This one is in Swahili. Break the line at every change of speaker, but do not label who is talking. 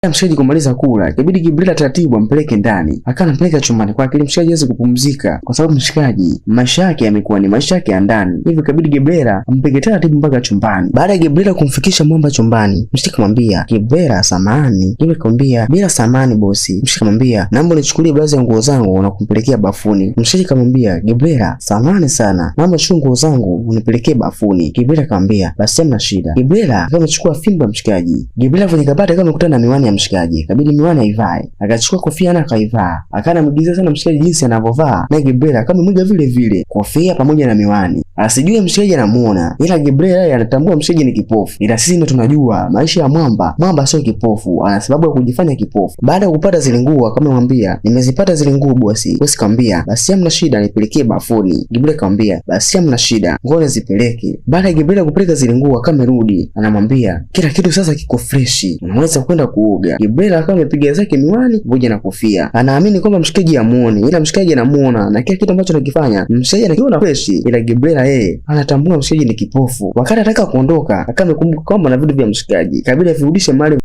Mshikaji kumaliza kula, ikabidi Gabriela taratibu ampeleke ndani. Anampeleka chumbani kwake ili mshikaji aweze kupumzika, kwa sababu mshikaji maisha yake yamekuwa ni maisha yake ya ndani. Hivyo ikabidi Gabriela ampeleke taratibu mpaka chumbani. Baada ya Gabriela kumfikisha mwamba chumbani, mshikaji kumwambia, "Gabriela samahani." Gabriela kumwambia, "Bila samahani bosi." Mshikaji kumwambia, "Naomba nichukulie baadhi ya nguo zangu na kumpelekea bafuni." Mshikaji kumwambia, "Gabriela samahani sana. Naomba nichukue nguo zangu unipelekee bafuni." Gabriela kumwambia, "Basi hamna shida." Gabriela akawa amechukua fimbo ya mshikaji. Gabriela kwenye kabati akawa amekutana na miwani ya mshikaji. Kabidi miwani aivae. Akachukua kofia na akaivaa. Akaana mgiza sana mshikaji jinsi anavyovaa. Na Gabriela kama mmoja vile vile, kofia pamoja na miwani. Asijue mshikaji anamuona. Ila Gabriela yeye anatambua mshikaji ni kipofu. Ila sisi ndio tunajua maisha ya mwamba. Mwamba sio kipofu, ana sababu ya kujifanya kipofu. Baada ya kupata zile nguo akamwambia, "Nimezipata zile nguo bosi." Bosi kamwambia, "Basi hamna shida, nipelekee bafuni." Gabriela kamwambia, "Basi hamna shida, ngoja zipeleke." Baada ya Gabriela kupeleka zile nguo akamerudi, anamwambia, "Kila kitu sasa kiko freshi. Unaweza kwenda kuoga." Gabriela akawa amepiga zake miwani pamoja na kofia. Anaamini kwamba mshikaji amuone, ila mshikaji anamuona na kila kitu ambacho anakifanya mshikaji anakiona fresh. Ila Gabriela yeye anatambua mshikaji ni kipofu. Wakati anataka kuondoka, akawa amekumbuka kwamba na vitu vya mshikaji. Kabla avirudishe mali